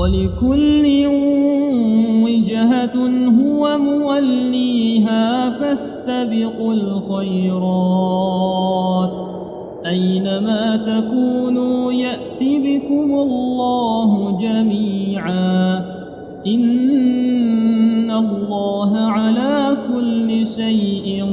ولكل وجهة هو موليها فاستبقوا الخيرات أينما تكونوا يأت بكم الله جميعا إن الله على كل شيء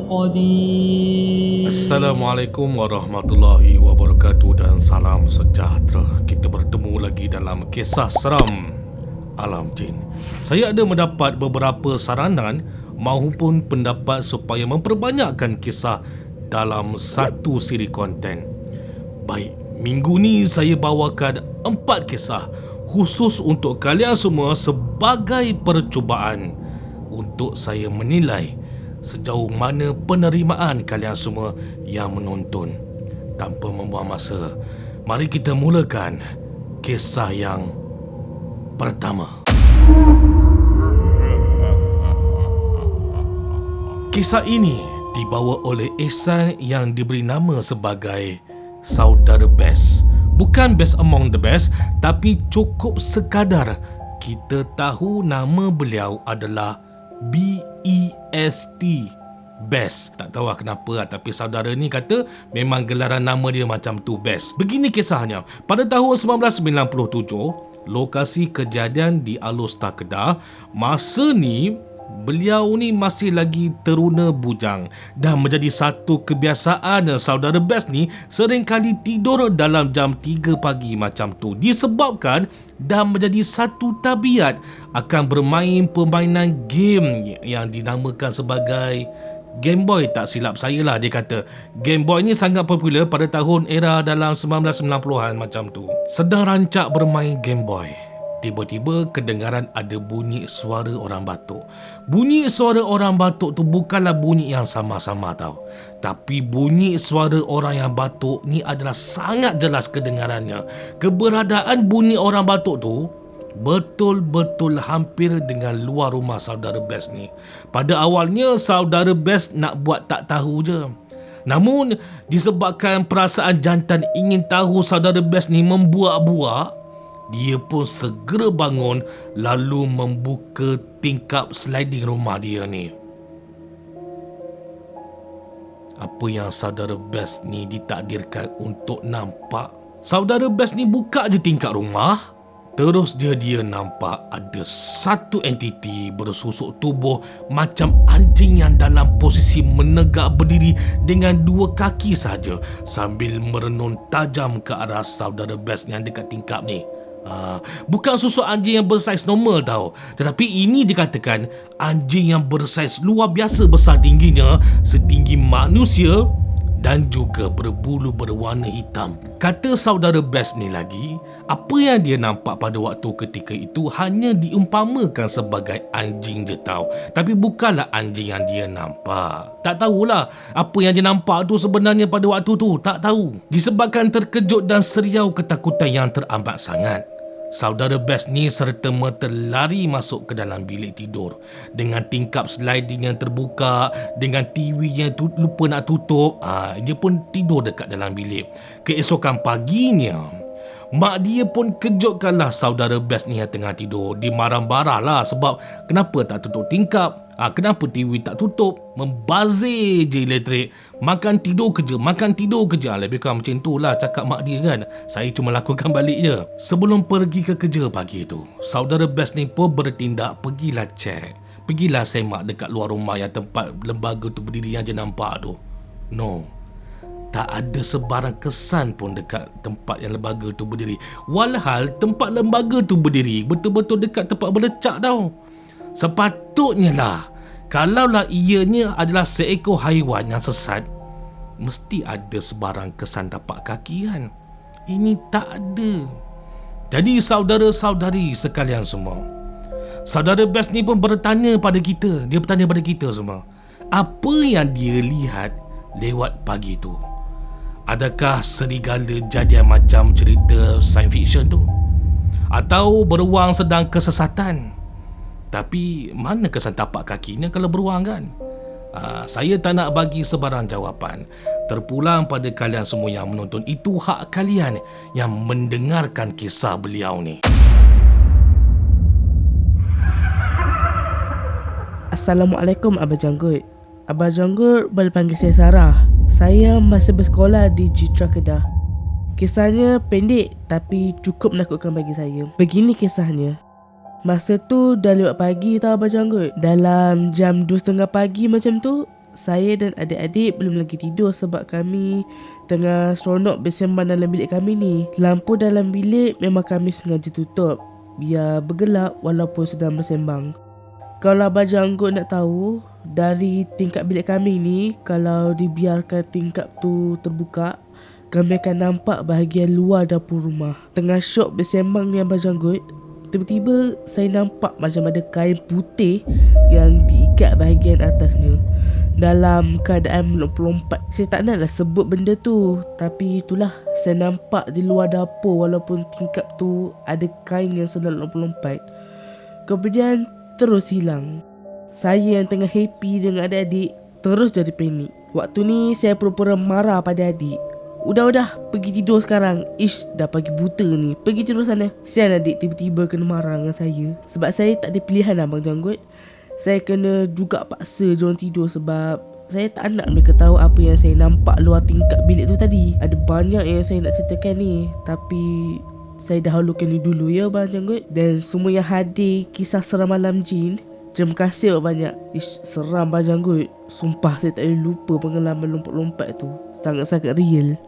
قدير. Assalamualaikum warahmatullahi wabarakatuh dan salam sejahtera. Kita bertemu lagi dalam kisah seram alam jin. Saya ada mendapat beberapa saranan maupun pendapat supaya memperbanyakkan kisah dalam satu siri konten. Baik, minggu ni saya bawakan 4 kisah khusus untuk kalian semua sebagai percubaan untuk saya menilai sejauh mana penerimaan kalian semua yang menonton. Tanpa membuang masa, mari kita mulakan kisah yang pertama. Kisah ini dibawa oleh Ihsan yang diberi nama sebagai Saudara Best. Bukan best among the best, tapi cukup sekadar kita tahu nama beliau adalah BEST, Best. Tak tahu lah kenapa, tapi saudara ni kata memang gelaran nama dia macam tu, Best. Begini kisahnya. Pada tahun 1997, lokasi kejadian di Alor, Kedah. Masa ni beliau ni masih lagi teruna bujang dan menjadi satu kebiasaan saudara Best ni seringkali tidur dalam jam 3 pagi macam tu, disebabkan dan menjadi satu tabiat akan bermain permainan game yang dinamakan sebagai Game Boy. Tak silap saya lah, dia kata Game Boy ni sangat popular pada tahun era dalam 1990-an macam tu. Sedang rancak bermain Game Boy, tiba-tiba kedengaran ada bunyi suara orang batuk. Bunyi suara orang batuk tu bukanlah bunyi yang sama-sama tau, tapi bunyi suara orang yang batuk ni adalah sangat jelas kedengarannya. Keberadaan bunyi orang batuk tu betul-betul hampir dengan luar rumah saudara Best ni. Pada awalnya saudara Best nak buat tak tahu je. Namun disebabkan perasaan jantan ingin tahu saudara Best ni membuak-buak, dia pun segera bangun lalu membuka tingkap sliding rumah dia ni. Apa yang saudara Best ni ditakdirkan untuk nampak? Saudara Best ni buka je tingkap rumah, terus dia nampak ada satu entiti bersusuk tubuh macam anjing yang dalam posisi menegak berdiri dengan 2 kaki saja sambil merenung tajam ke arah saudara Best yang dekat tingkap ni. Bukan susuk anjing yang bersaiz normal tau, tetapi ini dikatakan anjing yang bersaiz luar biasa besar tingginya, setinggi manusia dan juga berbulu berwarna hitam. Kata saudara Best ni lagi, apa yang dia nampak pada waktu ketika itu hanya diumpamakan sebagai anjing je tau, tapi bukanlah anjing yang dia nampak. Tak tahulah apa yang dia nampak tu sebenarnya pada waktu tu, tak tahu. Disebabkan terkejut dan seriau ketakutan yang teramat sangat, saudara Best ni serta-merta lari masuk ke dalam bilik tidur dengan tingkap sliding yang terbuka, dengan TV yang lupa nak tutup. Dia pun tidur dekat dalam bilik. Keesokan paginya, mak dia pun kejutkanlah saudara Best ni yang tengah tidur. Dia marah-marah lah sebab kenapa tak tutup tingkap, kenapa TV tak tutup, membazir je elektrik, makan tidur kerja. Lebih kurang macam tu lah cakap mak dia kan. Saya cuma lakukan balik je. Sebelum pergi ke kerja pagi tu, saudara Best ni pun bertindak Pergilah semak dekat luar rumah yang tempat lembaga tu berdiri yang dia nampak tu. No, tak ada sebarang kesan pun dekat tempat yang lembaga tu berdiri. Walhal tempat lembaga tu berdiri betul-betul dekat tempat berlecak tau. Sepatutnya lah, kalaulah ianya adalah seekor haiwan yang sesat, mesti ada sebarang kesan tapak kaki kan. Ini tak ada. Jadi saudara-saudari sekalian semua, saudara Best ni pun bertanya pada kita. Dia bertanya pada kita semua, apa yang dia lihat lewat pagi tu? Adakah serigala jadian macam cerita science fiction tu? Atau beruang sedang kesesatan? Tapi mana kesan tapak kakinya kalau beruang kan? Saya tak nak bagi sebarang jawapan. Terpulang pada kalian semua yang menonton. Itu hak kalian yang mendengarkan kisah beliau ni. Assalamualaikum Abang Janggut. Abang Janggut boleh panggil saya Sarah. Saya masih bersekolah di Citra Kedah. Kisahnya pendek tapi cukup menakutkan bagi saya. Begini kisahnya. Masa tu dah lewat pagi tau Abang Janggut. Dalam jam 2.30 pagi macam tu, saya dan adik-adik belum lagi tidur sebab kami tengah seronok bersembang dalam bilik kami ni. Lampu dalam bilik memang kami sengaja tutup biar bergelap walaupun sedang bersembang. Kalau Abang Janggut nak tahu, dari tingkap bilik kami ni, kalau dibiarkan tingkap tu terbuka, kami akan nampak bahagian luar dapur rumah. Tengah syok bersembang ni Abang Janggut, tiba-tiba saya nampak macam ada kain putih yang diikat bahagian atasnya dalam keadaan melompat-lompat. Saya tak naklah sebut benda tu, tapi itulah, saya nampak di luar dapur walaupun tingkap tu ada kain yang sedang lompat-lompat. Kemudian terus hilang. Saya yang tengah happy dengan adik-adik terus jadi panik. Waktu ni saya pura-pura marah pada adik. Udah, pergi tidur sekarang. Ish, dah pagi buta ni. Pergi tidur sana. Sian adik tiba-tiba kena marah dengan saya. Sebab saya tak ada pilihan Abang Janggut. Saya kena juga paksa diorang tidur sebab saya tak nak mereka tahu apa yang saya nampak luar tingkap bilik tu tadi. Ada banyak yang saya nak ceritakan ni, tapi saya dahulukan ni dulu ya Abang Janggut. Dan semua yang hadir kisah seram malam jin, terima kasih banyak. Ish, seram Abang Janggut. Sumpah saya tak boleh lupa pengalaman lompat-lompat tu. Sangat-sangat real.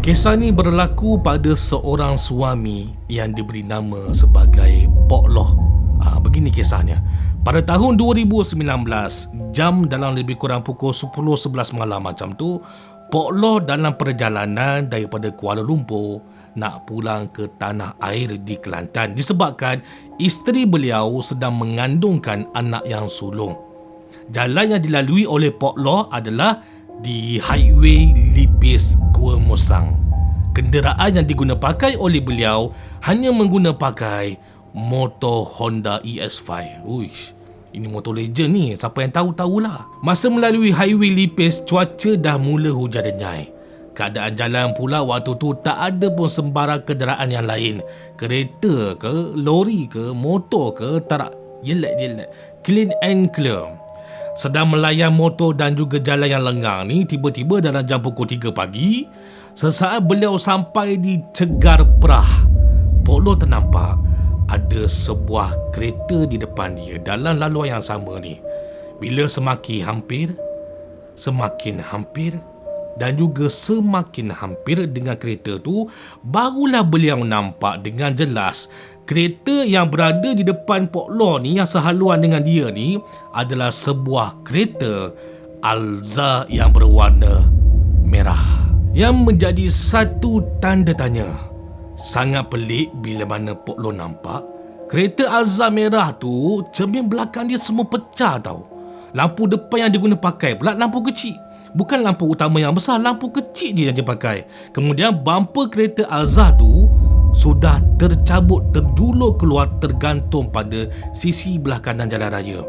Kisah ni berlaku pada seorang suami yang diberi nama sebagai Pok Loh. Begini kisahnya. Pada tahun 2019, jam dalam lebih kurang pukul 10-11 malam macam tu, Pok Loh dalam perjalanan daripada Kuala Lumpur nak pulang ke tanah air di Kelantan disebabkan isteri beliau sedang mengandungkan anak yang sulung. Jalan yang dilalui oleh Pok Loh adalah di Highway Lipis Gua Musang. Kenderaan yang diguna pakai oleh beliau hanya mengguna pakai motor Honda ES5. Uish, ini motor legend ni, siapa yang tahu-tahulah. Masa melalui Highway Lipis, cuaca dah mula hujan denyai. Keadaan jalan pula waktu tu tak ada pun sembarang kenderaan yang lain. Kereta ke, lori ke, motor ke, tak jelek-jelek. Clean and clear. Sedang melayan motor dan juga jalan yang lengang ni, tiba-tiba dalam jam pukul 3 pagi, sesaat beliau sampai di Cegar Perah, Pok Loh ternampak ada sebuah kereta di depan dia dalam laluan yang sama ni. Bila semakin hampir dan juga semakin hampir dengan kereta tu, barulah beliau nampak dengan jelas kereta yang berada di depan Pok Loh ni, yang sehaluan dengan dia ni, adalah sebuah kereta Alza yang berwarna merah. Yang menjadi satu tanda tanya. Sangat pelik bila mana Pok Loh nampak kereta Alza merah tu, cermin belakang dia semua pecah tau. Lampu depan yang diguna pakai pula lampu kecil. Bukan lampu utama yang besar, lampu kecil je yang dia pakai. Kemudian bumper kereta Alza tu sudah tercabut, terjulur keluar, tergantung pada sisi belah kanan jalan raya.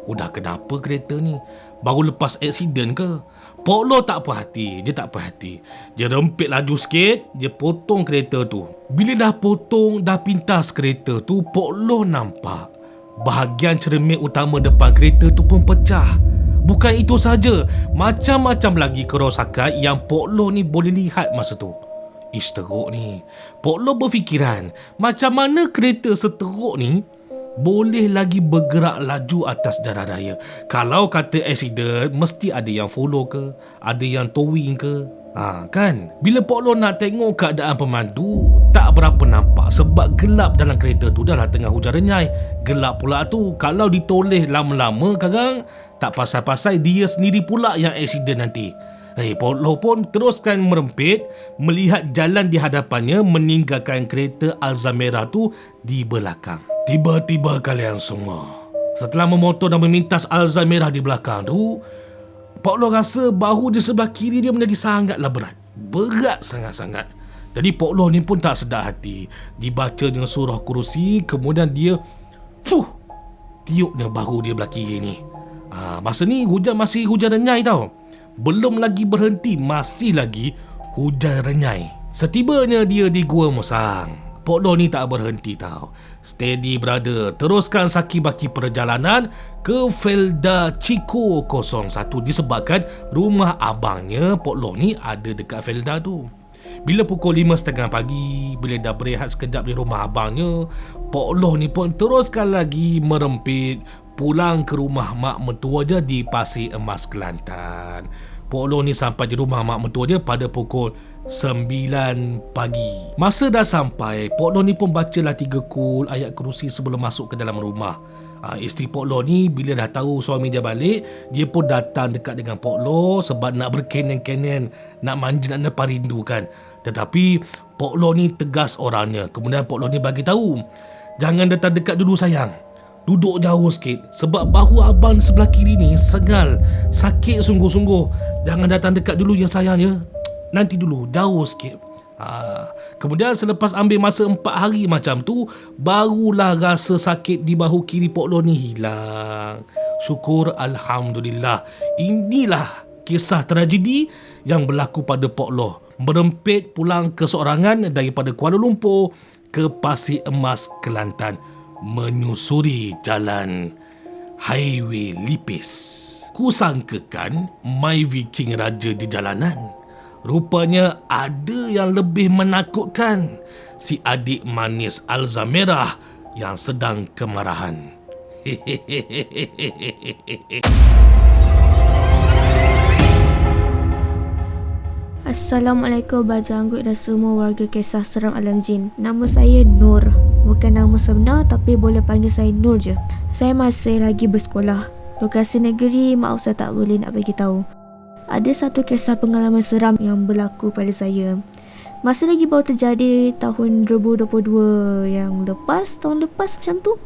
Udah kenapa kereta ni? Baru lepas aksiden ke? Pok Loh tak puas hati. Dia rempit laju sikit, dia potong kereta tu. Bila dah potong, dah pintas kereta tu, Pok Loh nampak bahagian cermin utama depan kereta tu pun pecah. Bukan itu saja, macam-macam lagi kerosakan yang Pok Loh ni boleh lihat masa tu. Ish, teruk ni. Pok Loh berfikiran, macam mana kereta seteruk ni boleh lagi bergerak laju atas jalan raya. Kalau kata accident, mesti ada yang follow ke, ada yang towing ke. Kan? Bila Pok Loh nak tengok keadaan pemandu, tak berapa nampak sebab gelap dalam kereta tu. Dah lah tengah hujan renyai. Gelap pula tu. Kalau ditoleh lama-lama kadang, tak pasal-pasal dia sendiri pula yang accident nanti. Pok Loh pun teruskan merempit, melihat jalan di hadapannya, meninggalkan kereta Alza merah tu di belakang. Tiba-tiba kalian semua, setelah memotor dan memintas Alza merah di belakang tu, Pok Loh rasa bahu di sebelah kiri dia menjadi sangatlah berat. Berat sangat-sangat. Jadi Pok Loh ni pun tak sedar hati. Dibacanya surah Kursi, kemudian dia tiupnya bahu dia belah kiri ni. Masa ni masih hujan renyai tau. Belum lagi berhenti, masih lagi hujan renyai. Setibanya dia di Gua Musang, Pok Long ni tak berhenti tau. Steady brother, teruskan saki-baki perjalanan ke Felda Chico 01 disebabkan rumah abangnya Pok Long ni ada dekat Felda tu. Bila pukul 5.30 pagi, bila dah berehat sekejap di rumah abangnya, Pok Long ni pun teruskan lagi merempit pulang ke rumah mak mentua dia di Pasir Emas, Kelantan. Pok Long ni sampai di rumah mak mentua dia pada pukul 9 pagi. Masa dah sampai, Pok Long ni pun bacalah 3 kul ayat kerusi sebelum masuk ke dalam rumah. Isteri Pok Long ni bila dah tahu suami dia balik, dia pun datang dekat dengan Pok Long sebab nak berkenen-kenen, nak manja, nak nepah rindu kan. Tetapi Pok Long ni tegas orangnya. Kemudian Pok Long ni bagi tahu, jangan datang dekat dulu sayang, duduk jauh sikit sebab bahu abang sebelah kiri ni sengal, sakit sungguh-sungguh. Jangan datang dekat dulu ya sayang ya, nanti dulu, jauh sikit. Kemudian selepas ambil masa 4 hari macam tu, barulah rasa sakit di bahu kiri Pok Long ni hilang. Syukur Alhamdulillah. Inilah kisah tragedi yang berlaku pada Pok Long, merempit pulang keseorangan daripada Kuala Lumpur ke Pasir Emas, Kelantan, menyusuri jalan highway Lipis. Kusangkakan My Viking Raja di jalanan. Rupanya ada yang lebih menakutkan, si adik manis Alzamera yang sedang kemarahan. Assalamualaikum Abah Janggut dan semua warga kisah seram alam jin. Nama saya Nur. Bukan nama sebenar tapi boleh panggil saya Nur je. Saya masih lagi bersekolah. Lokasi negeri maaf saya tak boleh nak bagi tahu. Ada satu kisah pengalaman seram yang berlaku pada saya. Masih lagi baru terjadi tahun 2022 yang lepas, tahun lepas macam tu.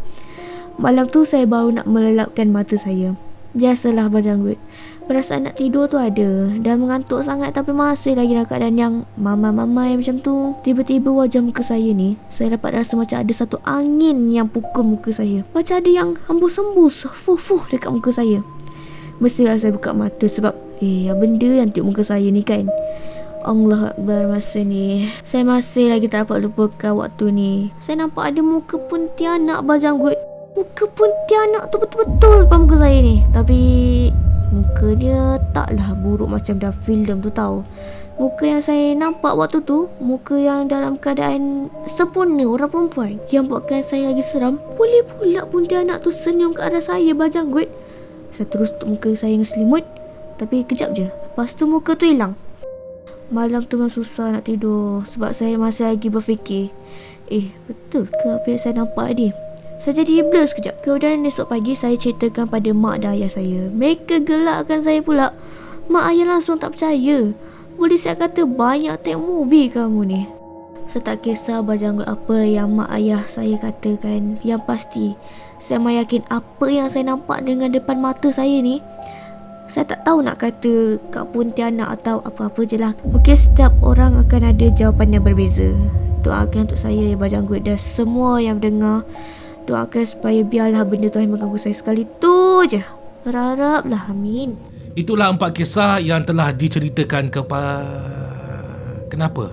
Malam tu saya baru nak melelapkan mata saya. Biasalah Abah Janggut, perasaan nak tidur tu ada dan mengantuk sangat tapi masih lagi dalam keadaan yang mamai-mamai macam tu. Tiba-tiba wajah muka saya ni, saya dapat rasa macam ada satu angin yang pukul muka saya. Macam ada yang hembus-hembus fuh-fuh dekat muka saya. Mestilah saya buka mata sebab apa benda yang tiup muka saya ni kan. Allah Akbar, masa ni saya masih lagi tak dapat lupakan waktu ni. Saya nampak ada muka Pontianak Abah Janggut. Muka Pontianak tu betul-betul depan muka saya ni. Tapi muka dia taklah buruk macam dalam filem tu tau. Muka yang saya nampak waktu tu, muka yang dalam keadaan sempurna orang perempuan, yang buatkan saya lagi seram. Boleh pula Pontianak tu senyum ke arah saya Abah Janggut. Saya terus tutup muka saya dengan selimut. Tapi kejap je, lepas tu muka tu hilang. Malam tu memang susah nak tidur sebab saya masih lagi berfikir, betul ke apa yang saya nampak ni? Saya jadi blur sekejap. Kemudian esok pagi saya ceritakan pada mak dan ayah saya. Mereka gelakkan saya pula. Mak ayah langsung tak percaya. Boleh saya kata banyak tengok movie kamu ni. Saya tak kisah Abah Janggut apa yang mak ayah saya katakan. Yang pasti saya yakin apa yang saya nampak dengan depan mata saya ni, saya tak tahu nak kata Kak Pontianak atau apa-apa je lah. Mungkin setiap orang akan ada jawapan yang berbeza. Doakan untuk saya ya Abah Janggut dan semua yang mendengar. Doakan supaya biarlah benda tu hanya mengganggu saya sekali tu je. Berharaplah, amin. Itulah 4 kisah yang telah diceritakan Kenapa?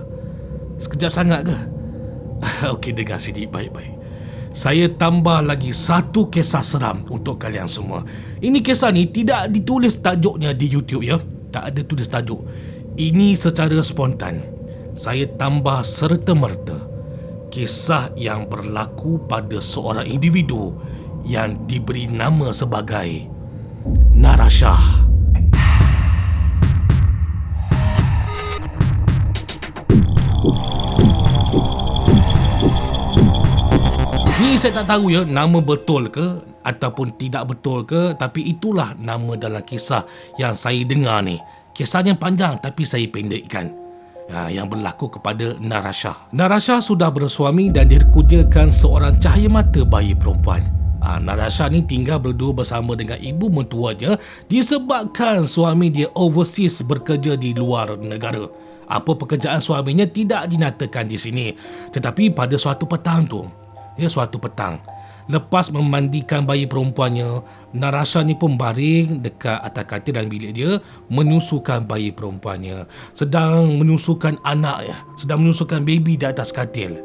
Sekejap sangat ke? Okey, dengar sini baik-baik. Saya tambah lagi 1 kisah seram untuk kalian semua. Ini kisah ni tidak ditulis tajuknya di YouTube ya. Tak ada tulis tajuk. Ini secara spontan. Saya tambah serta-merta kisah yang berlaku pada seorang individu yang diberi nama sebagai Narashah. Ni saya tak tahu ya nama betul ke ataupun tidak betul ke, tapi itulah nama dalam kisah yang saya dengar ni. Kisahnya panjang tapi saya pendekkan. Yang berlaku kepada Narashah. Narashah sudah bersuami dan dikurniakan seorang cahaya mata bayi perempuan. Narashah ni tinggal berdua bersama dengan ibu mentuanya disebabkan suami dia overseas bekerja di luar negara. Apa pekerjaan suaminya tidak dinyatakan di sini. Tetapi pada suatu petang, Lepas memandikan bayi perempuannya, Narasha ni pun baring dekat atas katil dalam bilik dia, menyusukan bayi perempuannya. Sedang menyusukan anak, sedang menyusukan baby di atas katil.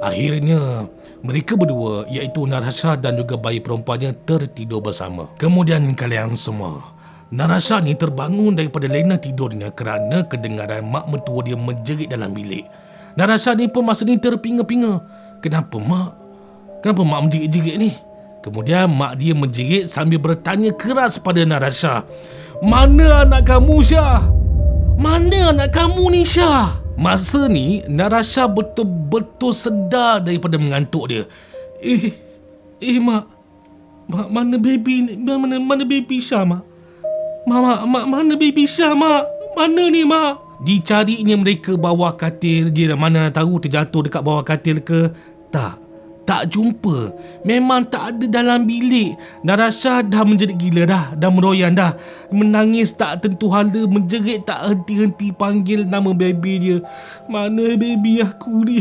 Akhirnya, mereka berdua, iaitu Narasha dan juga bayi perempuannya, tertidur bersama. Kemudian kalian semua, Narasha ni terbangun daripada lena tidurnya kerana kedengaran mak mentua dia menjerit dalam bilik. Narasha ni pun masa ni terpinga-pinga. Kenapa mak menjerit-jerit ni? Kemudian mak dia menjerit sambil bertanya keras pada Narasha, "Mana anak kamu, Syah? Mana anak kamu ni, Syah?" Masa ni Narasha betul-betul sedar daripada mengantuk dia. Mak, mana baby ni? Mana baby Syah, mak? Mak, mana baby Syah, mak? Mana ni, mak? Dicarinya mereka bawah katil. Dia mana tahu terjatuh dekat bawah katil ke? Tak jumpa. Memang tak ada dalam bilik. Narasha dah menjerit gila dah meroyan dah. Menangis tak tentu hala, menjerit tak henti-henti panggil nama baby dia. Mana baby aku ni?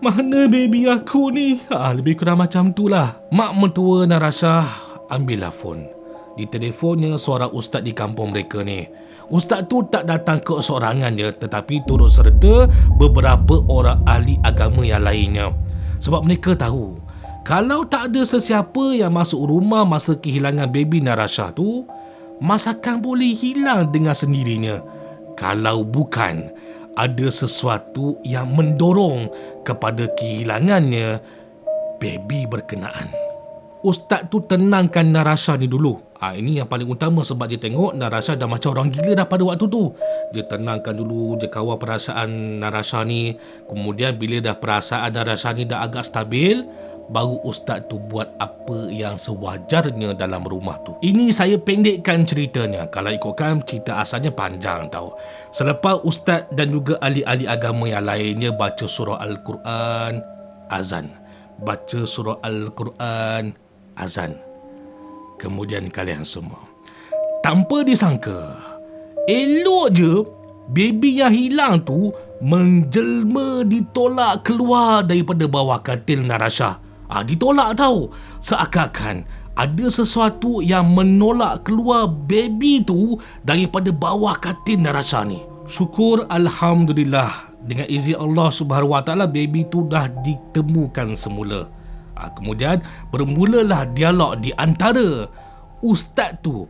Mana baby aku ni? Lebih kurang macam tu lah. Mak mentua Narasha ambil telefon. Di telefonnya suara ustaz di kampung mereka ni. Ustaz tu tak datang ke seorangan je, tetapi turut serta beberapa orang ahli agama yang lainnya. Sebab mereka tahu, kalau tak ada sesiapa yang masuk rumah masa kehilangan baby Narasha tu, masakan boleh hilang dengan sendirinya. Kalau bukan ada sesuatu yang mendorong kepada kehilangannya baby berkenaan. Ustaz tu tenangkan Narasha ni dulu. Ini yang paling utama sebab dia tengok Narasha dah macam orang gila dah pada waktu tu. Dia tenangkan dulu, dia kawal perasaan Narasha ni. Kemudian bila dah perasaan Narasha ni dah agak stabil, baru ustaz tu buat apa yang sewajarnya dalam rumah tu. Ini saya pendekkan ceritanya. Kalau ikutkan cerita asalnya panjang tau. Selepas ustaz dan juga ahli-ahli agama yang lainnya baca surah Al-Quran, azan. Baca surah Al-Quran, azan. Kemudian kalian semua, tanpa disangka, elok je baby yang hilang tu menjelma ditolak keluar daripada bawah katil Narasha. Ditolak tau. Seakan-akan ada sesuatu yang menolak keluar baby tu daripada bawah katil Narasha ni. Syukur Alhamdulillah, dengan izin Allah Subhanahu Wa Taala baby tu dah ditemukan semula. Kemudian bermulalah dialog di antara ustaz tu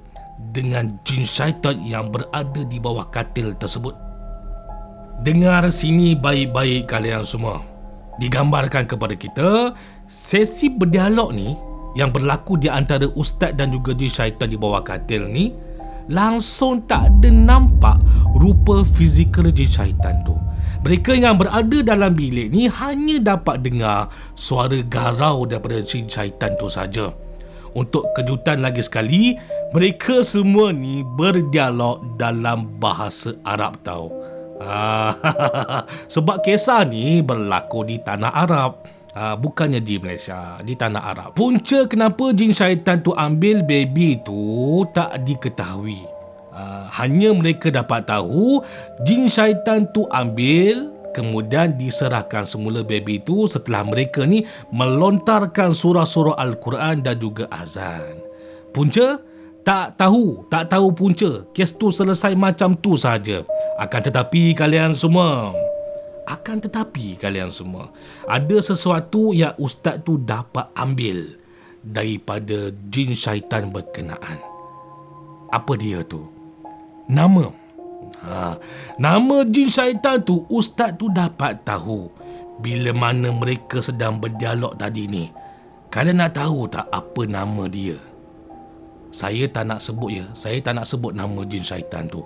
dengan jin syaitan yang berada di bawah katil tersebut. Dengar sini baik-baik kalian semua. Digambarkan kepada kita sesi berdialog ni yang berlaku di antara ustaz dan juga jin syaitan di bawah katil ni, langsung tak ada nampak rupa fizikal jin syaitan tu. Mereka yang berada dalam bilik ni hanya dapat dengar suara garau daripada jin syaitan tu saja. Untuk kejutan lagi sekali, mereka semua ni berdialog dalam bahasa Arab tau. Sebab kisah ni berlaku di tanah Arab, bukannya di Malaysia, di tanah Arab. Punca kenapa jin syaitan tu ambil baby tu tak diketahui. Hanya mereka dapat tahu jin syaitan tu ambil, kemudian diserahkan semula baby tu setelah mereka ni melontarkan surah-surah Al-Quran dan juga azan. Punca? Tak tahu punca. Kes tu selesai macam tu saja. Akan tetapi kalian semua, ada sesuatu yang ustaz tu dapat ambil daripada jin syaitan berkenaan. Apa dia tu? Nama. Nama jin syaitan tu ustaz tu dapat tahu bila mana mereka sedang berdialog tadi ni. Kalian nak tahu tak apa nama dia? Saya tak nak sebut Saya tak nak sebut nama jin syaitan tu.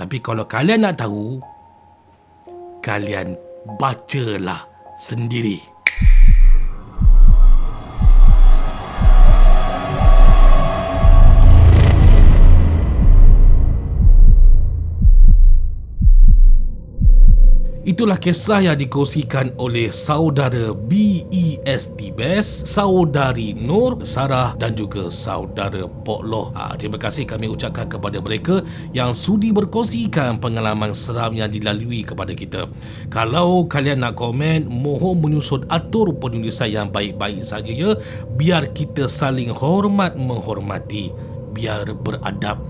Tapi kalau kalian nak tahu, kalian bacalah sendiri. Itulah kisah yang dikongsikan oleh saudara BEST Best, saudari Nur, Sarah dan juga saudara Pok Loh. Terima kasih kami ucapkan kepada mereka yang sudi berkongsikan pengalaman seram yang dilalui kepada kita. Kalau kalian nak komen, mohon menyusun atur penulisan yang baik-baik saja ya, biar kita saling hormat menghormati, biar beradab.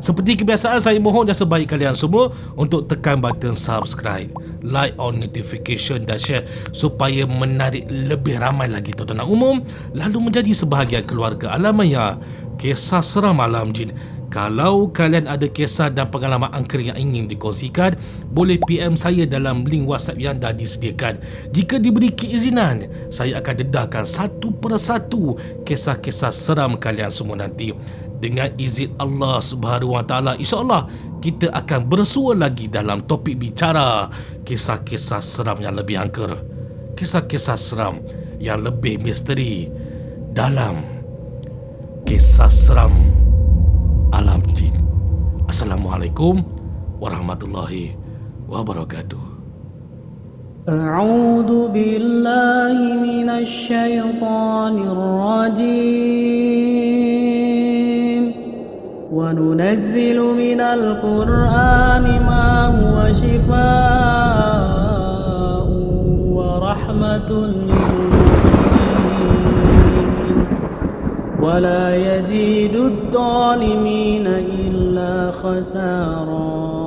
Seperti kebiasaan, saya mohon jasa baik kalian semua untuk tekan button subscribe, like on notification dan share supaya menarik lebih ramai lagi tontonan umum, lalu menjadi sebahagian keluarga Alamaya Kisah Seram Alam Jin. Kalau kalian ada kisah dan pengalaman angker yang ingin dikongsikan, boleh PM saya dalam link WhatsApp yang dah disediakan. Jika diberi keizinan, saya akan dedahkan satu persatu kisah-kisah seram kalian semua nanti. Dengan izin Allah Subhanahu Wa Taala, insya-Allah kita akan bersua lagi dalam topik bicara kisah-kisah seram yang lebih angker, kisah-kisah seram yang lebih misteri dalam Kisah Seram Alam Jin. Assalamualaikum warahmatullahi wabarakatuh. A'udzu billahi minasy syaithanir rajim. وننزل من القرآن ما هو شفاء ورحمة للمؤمنين ولا يزيد الظالمين إلا خسارا.